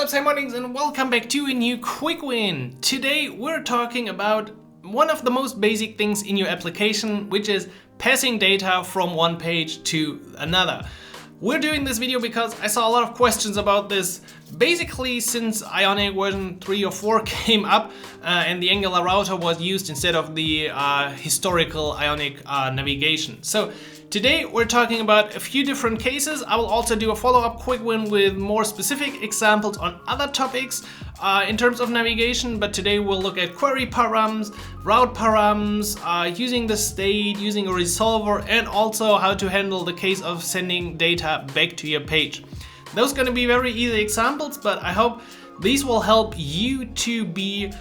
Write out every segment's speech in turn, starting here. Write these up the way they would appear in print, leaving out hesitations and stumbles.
up, Simonics, and welcome back to a new quick win. Today we're talking about one of the most basic things in your application, which is passing data from one page to another. We're doing this video because I saw a lot of questions about this, basically since Ionic version 3 or 4 came up and the Angular router was used instead of the historical Ionic navigation. So today we're talking about a few different cases. I will also do a follow-up quick win with more specific examples on other topics in terms of navigation, but today we'll look at query params, route params, using the state, using a resolver, and also how to handle the case of sending data back to your page. Those are going to be very easy examples, but I hope these will help you to be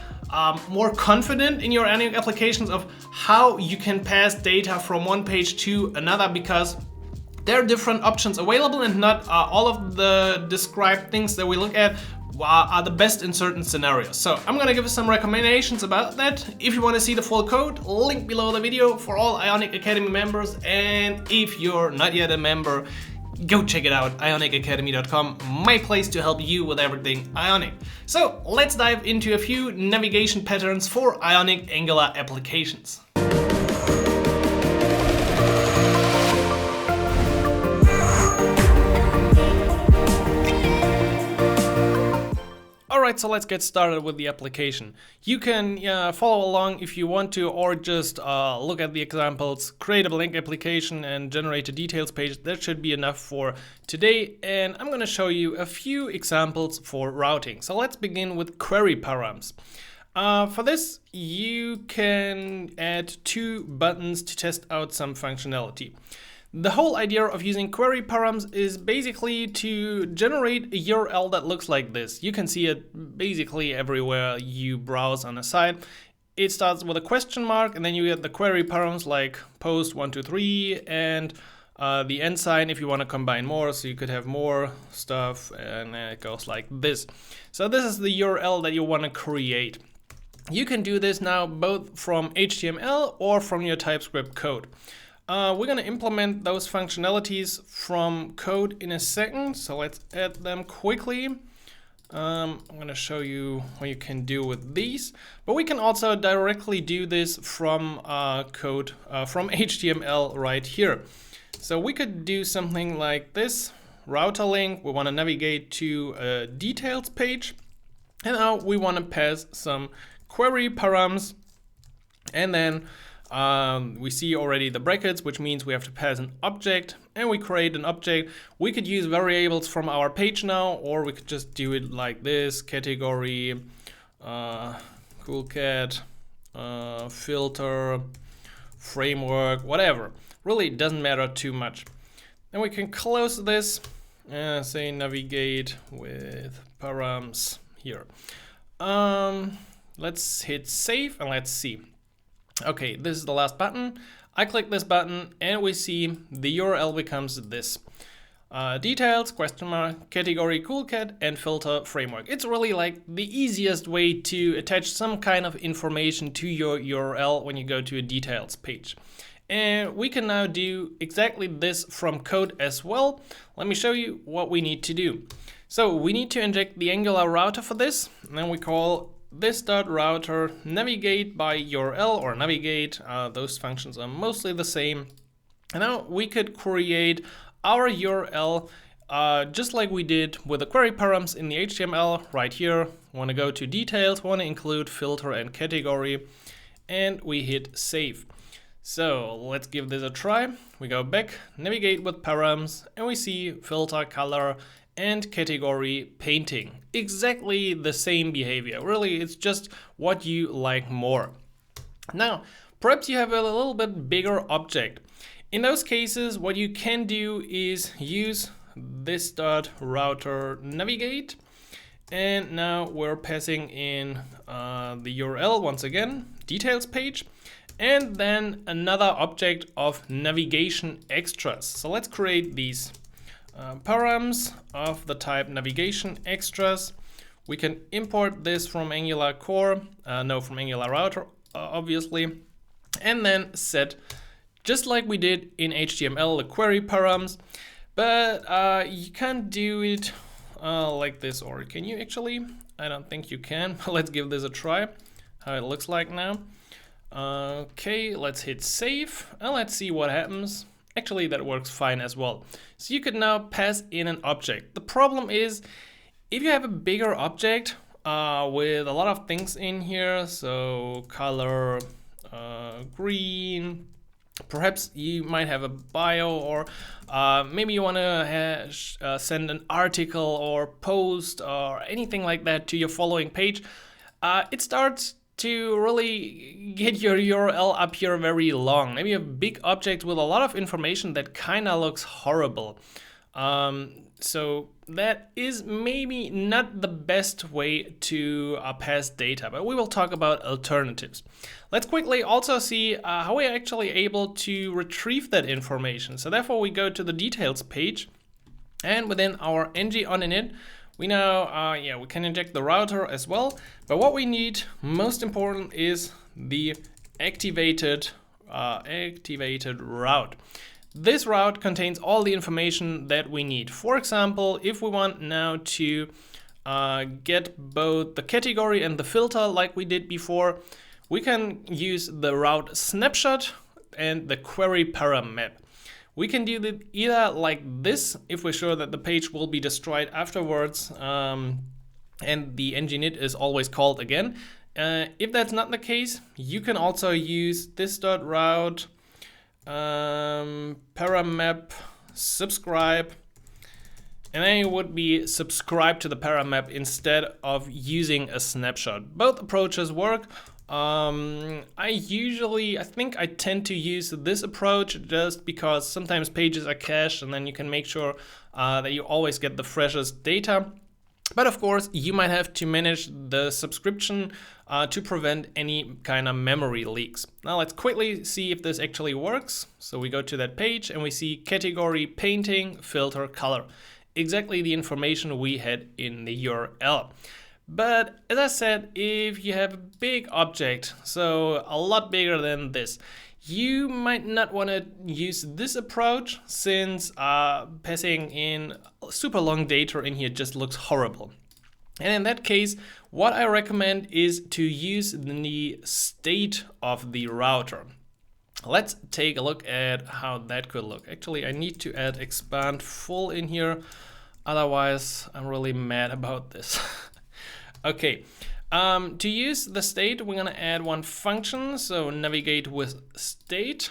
more confident in your Ionic applications of how you can pass data from one page to another, because there are different options available and not all of the described things that we look at are the best in certain scenarios. So I'm gonna give you some recommendations about that. If you want to see the full code, link below the video for all Ionic Academy members, and if you're not yet a member, go check it out, ionicacademy.com, my place to help you with everything Ionic. So let's dive into a few navigation patterns for Ionic Angular applications. Alright, so let's get started with the application. You can follow along if you want to, or just look at the examples, create a blank application and generate a details page. That should be enough for today, and I'm going to show you a few examples for routing. So let's begin with query params. For this, you can add two buttons to test out some functionality. The whole idea of using query params is basically to generate a URL that looks like this. You can see it basically everywhere you browse on a site. It starts with a question mark, and then you get the query params like post 123 and the end sign if you want to combine more, so you could have more stuff, and it goes like this. So this is the URL that you want to create. You can do this now both from HTML or from your TypeScript code. We're going to implement those functionalities from code in a second, so let's add them quickly. I'm going to show you what you can do with these, but we can also directly do this from code, from HTML right here. So we could do something like this, router link, we want to navigate to a details page, and now we want to pass some query params, and then we see already the brackets, which means we have to pass an object, and we create an object. We could use variables from our page now, or we could just do it like this: category, coolcat, filter, framework, whatever. Really doesn't matter too much. Then we can close this and say navigate with params here. Let's hit save and let's see. Okay, this is the last button. I click this button and we see the URL becomes this. Details, question mark, category coolcat, and filter framework. It's really like the easiest way to attach some kind of information to your URL when you go to a details page. And we can now do exactly this from code as well. Let me show you what we need to do. So we need to inject the Angular router for this, and then we call this.router navigate by URL or navigate. Those functions are mostly the same. And now we could create our URL just like we did with the query params in the HTML right here. Want to go to details, want to include filter and category, and we hit save. So let's give this a try. We go back, navigate with params, and we see filter, color, and category painting. Exactly the same behavior. Really, it's just what you like more. Now, perhaps you have a little bit bigger object. In those cases, what you can do is use this.router navigate. And now we're passing in the URL once again, details page, and then another object of navigation extras. So let's create these params of the type navigation extras. We can import this from Angular core, from Angular router, obviously, and then set, just like we did in HTML, the query params, but you can't do it like this, or can you actually? I don't think you can. Let's give this a try, how it looks like now. Okay, let's hit save and let's see what happens. Actually, that works fine as well. So you could now pass in an object. The problem is, if you have a bigger object with a lot of things in here, so color, green, perhaps you might have a bio, or maybe you want to send an article or post or anything like that to your following page, it starts to really get your URL up here very long. Maybe a big object with a lot of information that kind of looks horrible. So that is maybe not the best way to pass data, but we will talk about alternatives. Let's quickly also see how we're actually able to retrieve that information. So therefore we go to the details page, and within our ng on init, we now, we can inject the router as well. But what we need, most important, is the activated route. This route contains all the information that we need. For example, if we want now to get both the category and the filter like we did before, we can use the route snapshot and the query param map. We can do it either like this, if we're sure that the page will be destroyed afterwards, and the nginit is always called again. If that's not the case, you can also use this .route paramap subscribe, and then it would be subscribe to the paramap instead of using a snapshot. Both approaches work. I think I tend to use this approach just because sometimes pages are cached, and then you can make sure that you always get the freshest data. But of course, you might have to manage the subscription to prevent any kind of memory leaks. Now let's quickly see if this actually works. So we go to that page and we see category, painting, filter, color. Exactly the information we had in the URL. But as I said, if you have a big object, so a lot bigger than this, you might not want to use this approach, since passing in super long data in here just looks horrible. And in that case, what I recommend is to use the state of the router. Let's take a look at how that could look. Actually, I need to add expand full in here, otherwise I'm really mad about this. Okay, to use the state, we're gonna add one function, so navigate with state.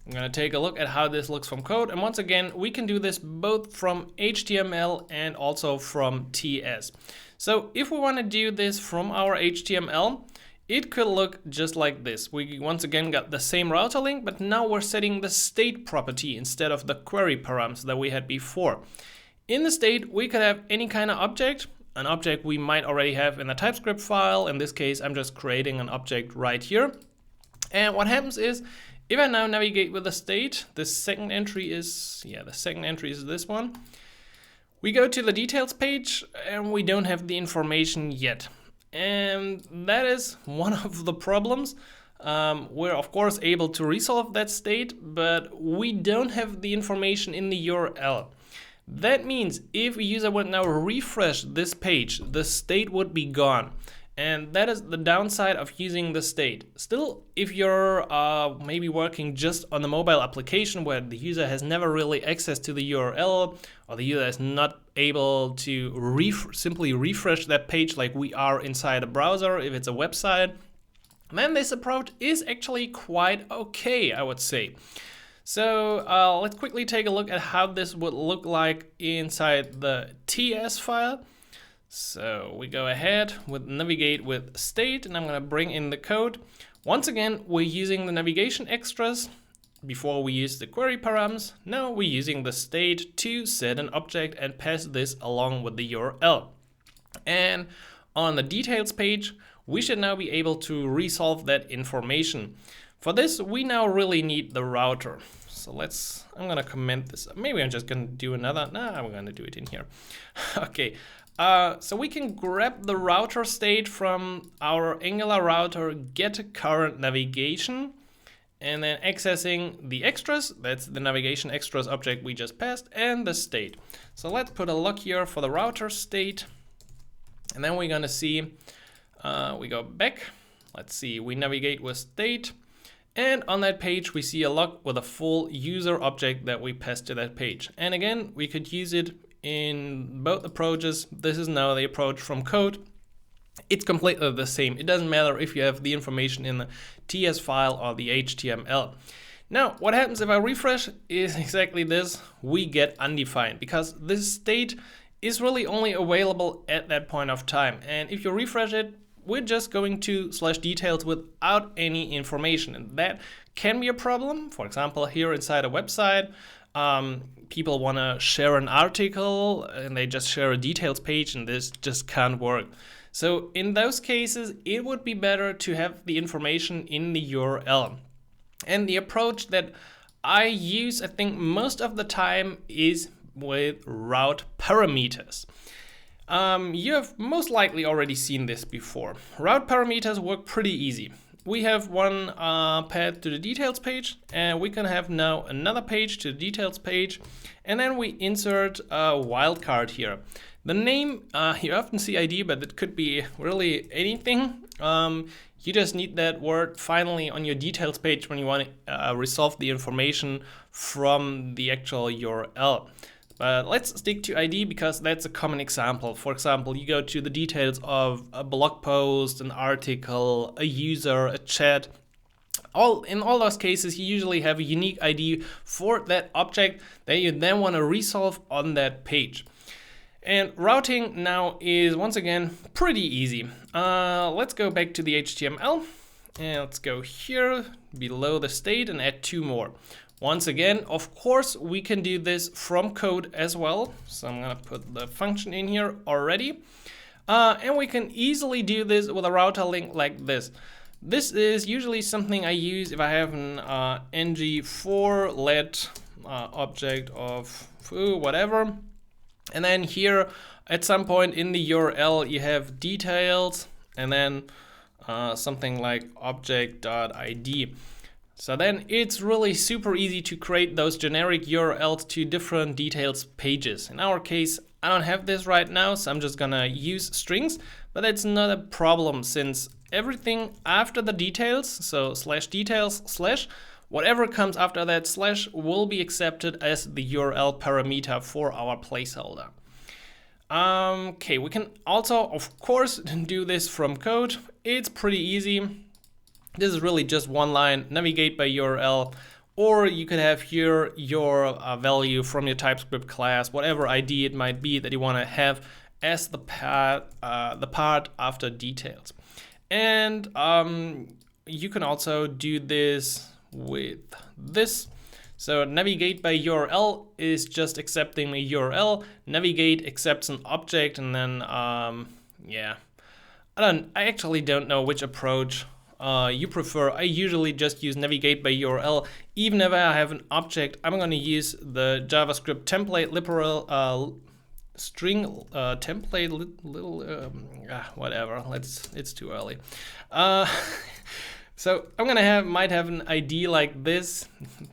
I'm gonna take a look at how this looks from code, and once again, we can do this both from HTML and also from TS. So if we wanna do this from our HTML, it could look just like this. We once again got the same router link, but now we're setting the state property instead of the query params that we had before. In the state, we could have any kind of object, an object we might already have in the TypeScript file. In this case, I'm just creating an object right here. And what happens is, if I now navigate with the state, the second entry is this one. We go to the details page and we don't have the information yet. And that is one of the problems. We're of course able to resolve that state, but we don't have the information in the URL. That means if a user would now refresh this page, the state would be gone. And that is the downside of using the state. Still, if you're maybe working just on the mobile application where the user has never really access to the URL, or the user is not able to simply refresh that page like we are inside a browser, if it's a website, then this approach is actually quite okay, I would say. So let's quickly take a look at how this would look like inside the TS file. So we go ahead with navigate with state, and I'm going to bring in the code. Once again, we're using the navigation extras. Before we use the query params, now we're using the state to set an object and pass this along with the URL. And on the details page, we should now be able to resolve that information. For this, we now really need the router. So I'm gonna comment this. Maybe I'm just gonna do another. I'm gonna do it in here. Okay. So we can grab the router state from our Angular router get current navigation, and then accessing the extras, that's the navigation extras object we just passed, and the state. So let's put a lock here for the router state, and then we're gonna see, we go back, let's see, we navigate with state, and on that page we see a lock with a full user object that we passed to that page. And again, we could use it in both approaches. This is now the approach from code. It's completely the same. It doesn't matter if you have the information in the TS file or the HTML. Now, what happens if I refresh is exactly this. We get undefined because this state is really only available at that point of time. And if you refresh it, we're just going to /details without any information. And that can be a problem. For example, here inside a website, people want to share an article and they just share a details page, and this just can't work. So in those cases, it would be better to have the information in the URL. And the approach that I use, I think most of the time, is with route parameters. You have most likely already seen this before. Route parameters work pretty easy. We have one path to the details page, and we can have now another page to the details page, and then we insert a wildcard here. The name, you often see ID, but it could be really anything. You just need that word finally on your details page when you want to resolve the information from the actual URL. But let's stick to ID because that's a common example. For example, you go to the details of a blog post, an article, a user, a chat. In all those cases, you usually have a unique ID for that object that you then want to resolve on that page. And routing now is, once again, pretty easy. Let's go back to the HTML, and let's go here below the state and add 2 more. Once again, of course, we can do this from code as well. So I'm gonna put the function in here already. And we can easily do this with a router link like this. This is usually something I use if I have an ng4 let object of whatever. And then here at some point in the URL you have details and then something like object.id. So then it's really super easy to create those generic URLs to different details pages. In our case, I don't have this right now, so I'm just gonna use strings, but that's not a problem since everything after the details, so /details/ whatever comes after that / will be accepted as the URL parameter for our placeholder. Okay, we can also, of course, do this from code. It's pretty easy. This is really just one line, navigate by URL, or you could have here your value from your TypeScript class, whatever ID it might be that you want to have as the part after details. And you can also do this with this. So navigate by URL is just accepting a URL. Navigate accepts an object, and then yeah, I actually don't know which approach you prefer. I usually just use navigate by URL. Even if I have an object, I'm going to use the JavaScript template literal string template whatever. It's too early. So I'm gonna might have an ID like this.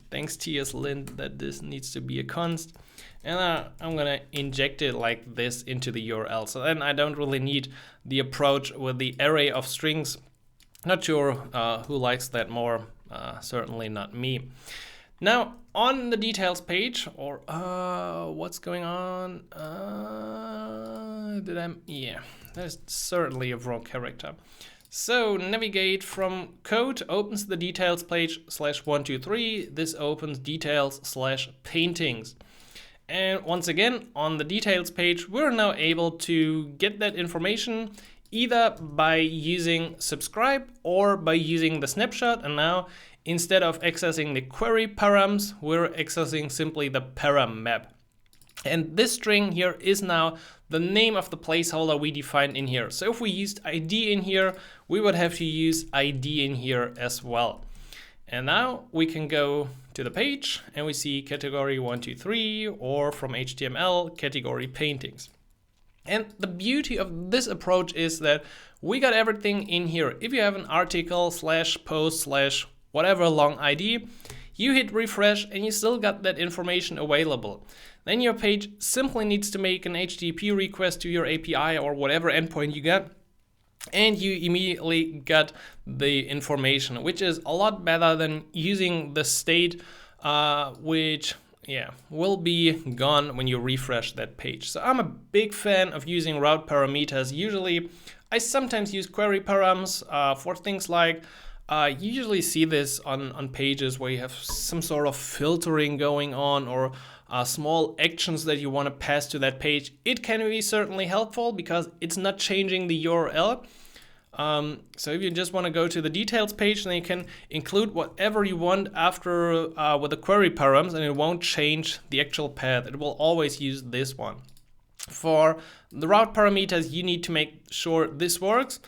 Thanks TS-lint that this needs to be a const. And I'm gonna inject it like this into the URL. So then I don't really need the approach with the array of strings. Not sure who likes that more, certainly not me. Now on the details page, or what's going on? Yeah, there's certainly a wrong character. So navigate from code opens the details page /123. This opens details /paintings. And once again, on the details page, we're now able to get that information either by using subscribe or by using the snapshot. And now instead of accessing the query params, we're accessing simply the param map. And this string here is now the name of the placeholder we defined in here. So if we used ID in here, we would have to use ID in here as well. And now we can go to the page and we see category 123, or from HTML, category paintings. And the beauty of this approach is that we got everything in here. If you have an article /post/ whatever long ID, you hit refresh and you still got that information available. Then your page simply needs to make an HTTP request to your API or whatever endpoint you got, and you immediately got the information, which is a lot better than using the state, which will be gone when you refresh that page. So I'm a big fan of using route parameters. Usually I sometimes use query params for things like, you usually see this on pages where you have some sort of filtering going on, or small actions that you want to pass to that page. It can be certainly helpful because it's not changing the URL. So if you just want to go to the details page, then you can include whatever you want after with the query params, and it won't change the actual path. It will always use this one. For the route parameters, you need to make sure this works.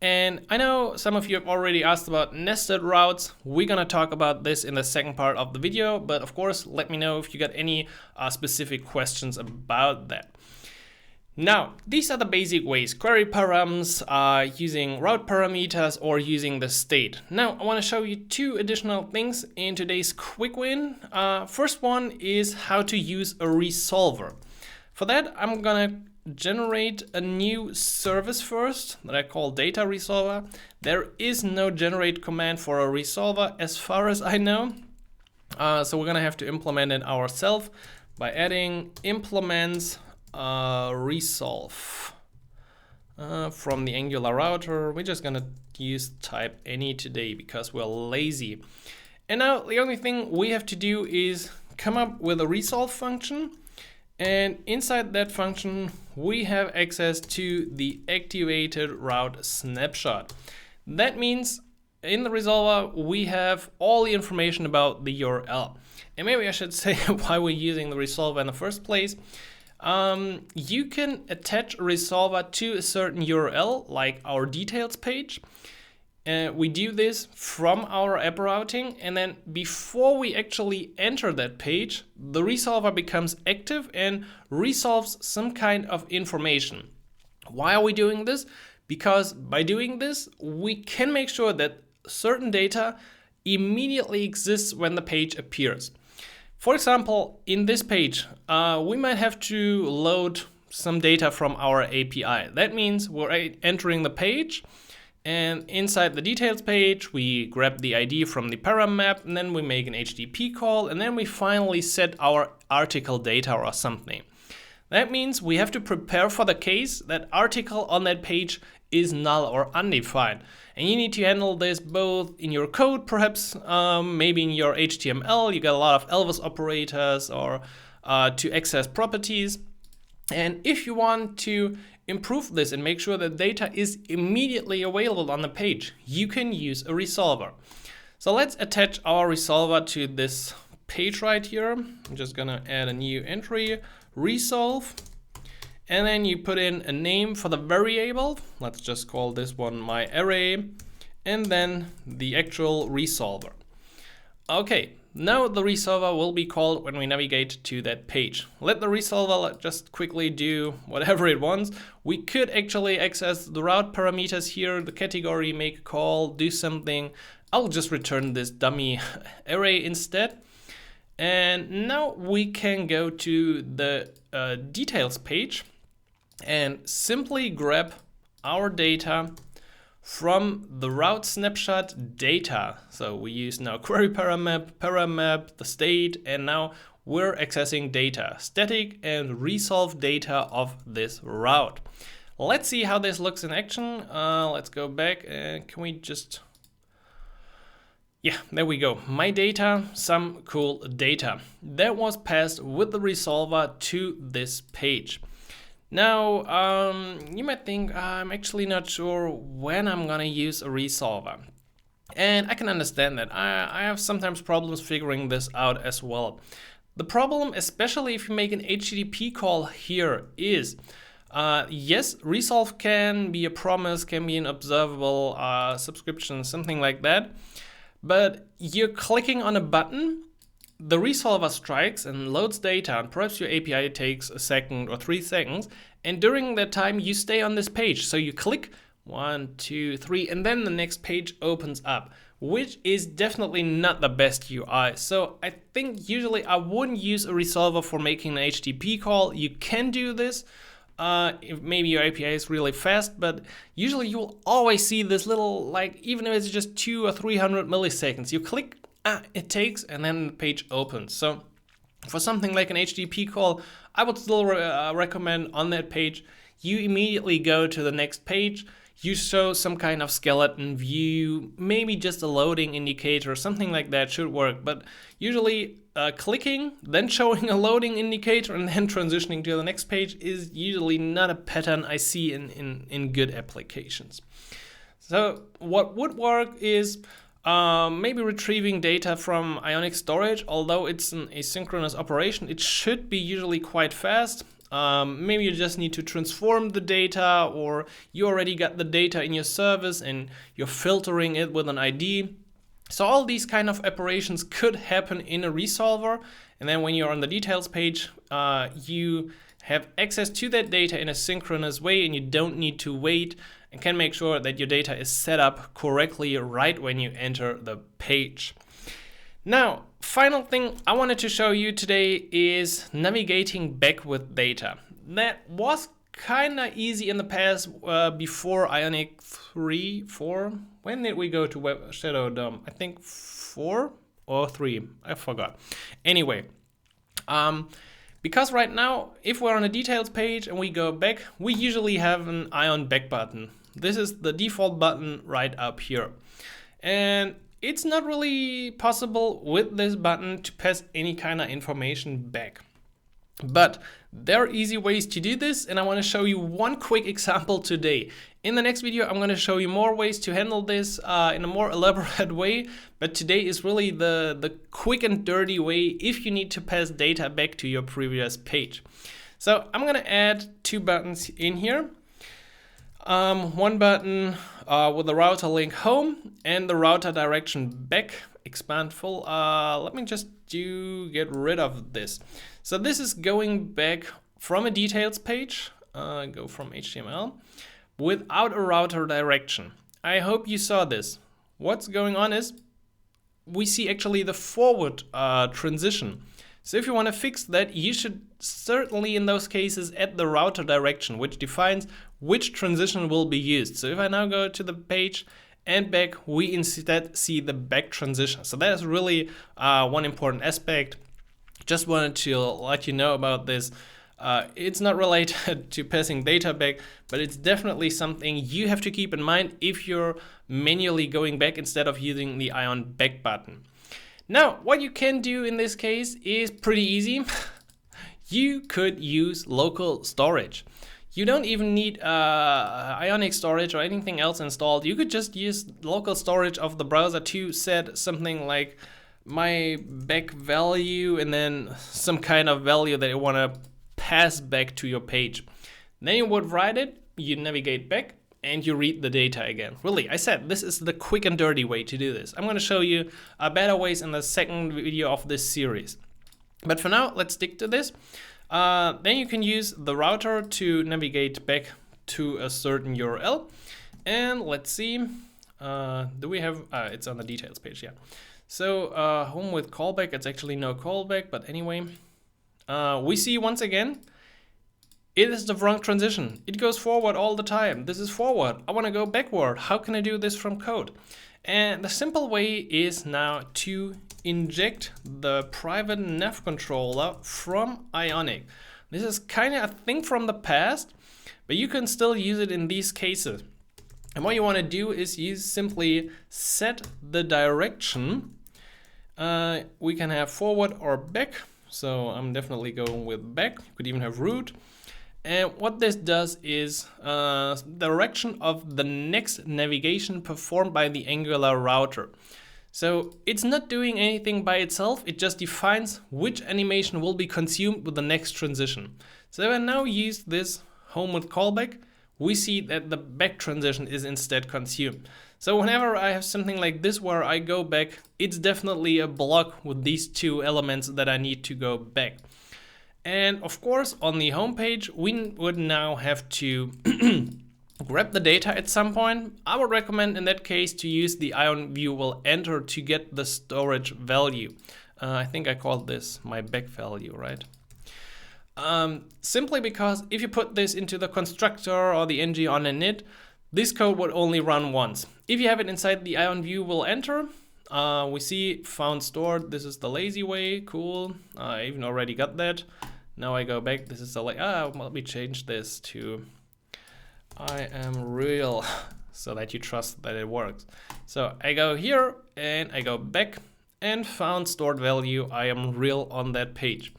And I know some of you have already asked about nested routes. We're gonna talk about this in the second part of the video, but of course, let me know if you got any specific questions about that. Now, these are the basic ways: query params, using route parameters, or using the state. Now, I want to show you two additional things in today's quick win. First one is how to use a resolver. For that, I'm gonna generate a new service first that I call data resolver. There is no generate command for a resolver as far as I know. So we're gonna have to implement it ourselves by adding implements resolve from the Angular router. We're just gonna use type any today because we're lazy. And now the only thing we have to do is come up with a resolve function. And inside that function, we have access to the activated route snapshot. That means in the resolver, we have all the information about the URL. And maybe I should say why we're using the resolver in the first place. You can attach a resolver to a certain URL, like our details page. We do this from our app routing, and then before we actually enter that page, the resolver becomes active and resolves some kind of information. Why are we doing this? Because by doing this, we can make sure that certain data immediately exists when the page appears. For example, in this page, we might have to load some data from our API. That means we're entering the page, and inside the details page, we grab the ID from the param map, and then we make an HTTP call, and then we finally set our article data or something. That means we have to prepare for the case that article on that page is null or undefined. And you need to handle this both in your code, perhaps maybe in your HTML. You got a lot of Elvis operators or to access properties. And if you want to improve this and make sure that data is immediately available on the page, you can use a resolver. So let's attach our resolver to this page right here. I'm just gonna add a new entry, resolve, and then you put in a name for the variable. Let's just call this one my array, and then the actual resolver. Okay, now the resolver will be called when we navigate to that page. Let the resolver just quickly do whatever it wants. We could actually access the route parameters here, the category, make a call, do something. I'll just return this dummy array instead. And now we can go to the details page and simply grab our data from the route snapshot data. So we use now query param, the state, and now we're accessing data, static and resolved data of this route. Let's see how this looks in action. Let's go back and can we just, yeah, there we go. My data, some cool data that was passed with the resolver to this page. Now, you might think I'm actually not sure when I'm gonna use a resolver. And I can understand that. I have sometimes problems figuring this out as well. The problem, especially if you make an HTTP call here, is yes, resolve can be a promise, can be an observable subscription, something like that. But you're clicking on a button, the resolver strikes and loads data, and perhaps your API takes a second or 3 seconds, and during that time you stay on this page. So you click 1, 2, 3, and then the next page opens up, which is definitely not the best UI. So I think usually I wouldn't use a resolver for making an HTTP call. You can do this if maybe your API is really fast, but usually you will always see this little, like, even if it's just 200 or 300 milliseconds, you click, it takes, and then the page opens. So for something like an HTTP call, I would still recommend on that page, you immediately go to the next page, you show some kind of skeleton view, maybe just a loading indicator, something like that should work. But usually clicking, then showing a loading indicator, and then transitioning to the next page is usually not a pattern I see in good applications. So what would work is maybe retrieving data from Ionic storage. Although it's an asynchronous operation, it should be usually quite fast. Maybe you just need to transform the data, or you already got the data in your service and you're filtering it with an ID. So all these kind of operations could happen in a resolver, and then when you're on the details page, you have access to that data in a synchronous way, and you don't need to wait, and can make sure that your data is set up correctly right when you enter the page. Now, final thing I wanted to show you today is navigating back with data. That was kind of easy in the past before Ionic 3, 4. When did we go to Web Shadow DOM? I think 4 or 3. I forgot. Anyway, because right now, if we're on a details page and we go back, we usually have an Ion back button. This is the default button right up here. And it's not really possible with this button to pass any kind of information back. But there are easy ways to do this, and I want to show you one quick example today. In the next video, I'm going to show you more ways to handle this in a more elaborate way, but today is really the quick and dirty way if you need to pass data back to your previous page. So I'm going to add 2 buttons in here. One button with the router link home and the router direction back, expand full. Let me just get rid of this. So this is going back from a details page, go from HTML, without a router direction. I hope you saw this. What's going on is we see actually the forward transition. So if you want to fix that, you should certainly in those cases add the router direction, which defines which transition will be used. So if I now go to the page and back, we instead see the back transition. So that is really one important aspect. Just wanted to let you know about this. It's not related to passing data back, but it's definitely something you have to keep in mind if you're manually going back instead of using the Ion back button. Now, what you can do in this case is pretty easy. You could use local storage. You don't even need Ionic storage or anything else installed. You could just use local storage of the browser to set something like my back value and then some kind of value that you want to pass back to your page. Then you would write it, you navigate back, and you read the data again. Really, I said this is the quick and dirty way to do this. I'm going to show you better ways in the second video of this series. But for now, let's stick to this. Then you can use the router to navigate back to a certain URL. And let's see, do we have, it's on the details page, yeah. So home with callback, it's actually no callback, but anyway, we see once again, it is the wrong transition. It goes forward all the time. This is forward. I want to go backward. How can I do this from code? And the simple way is now to inject the private nav controller from Ionic. This is kind of a thing from the past, but you can still use it in these cases. And what you want to do is you simply set the direction. We can have forward or back. So I'm definitely going with back. You could even have root. And what this does is the direction of the next navigation performed by the Angular router. So it's not doing anything by itself, it just defines which animation will be consumed with the next transition. So if I now use this home with callback, we see that the back transition is instead consumed. So whenever I have something like this where I go back, it's definitely a block with these 2 elements that I need to go back. And of course, on the home page, we would now have to grab the data at some point, I would recommend in that case to use the Ion view will enter to get the storage value. I think I called this my back value, right? Simply because if you put this into the constructor or the ng on init, this code would only run once. If you have it inside the Ion view will enter, we see found stored. This is the lazy way. Cool. I even already got that. Now I go back. This is the let me change this to I am real so that you trust that it works. So I go here and I go back and found stored value. I am real on that page.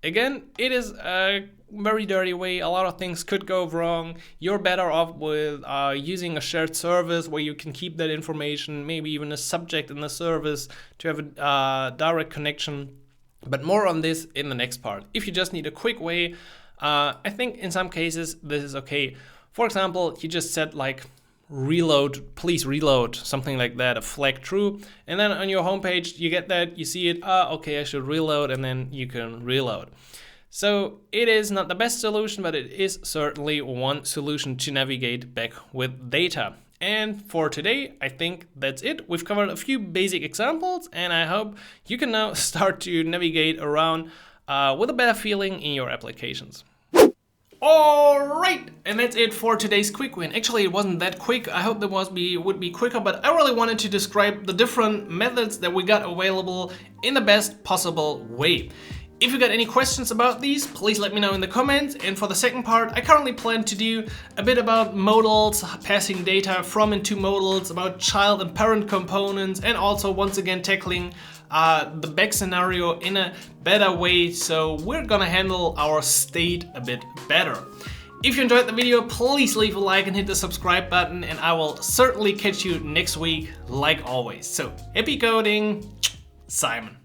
Again, it is a very dirty way. A lot of things could go wrong. You're better off with using a shared service where you can keep that information, maybe even a subject in the service to have a direct connection. But more on this in the next part. If you just need a quick way, I think in some cases this is okay. For example, you just set like reload, please reload, something like that, a flag true, and then on your homepage you get that, you see it, okay, I should reload, and then you can reload. So it is not the best solution, but it is certainly one solution to navigate back with data. And for today, I think that's it. We've covered a few basic examples, and I hope you can now start to navigate around with a better feeling in your applications. Alright, and that's it for today's quick win. Actually, it wasn't that quick. I hope that would be quicker, but I really wanted to describe the different methods that we got available in the best possible way. If you got any questions about these, please let me know in the comments. And for the second part, I currently plan to do a bit about modals, passing data from and to modals, about child and parent components, and also once again tackling the back scenario in a better way, so we're gonna handle our state a bit better. If you enjoyed the video, please leave a like and hit the subscribe button, and I will certainly catch you next week like always. So happy coding, Simon.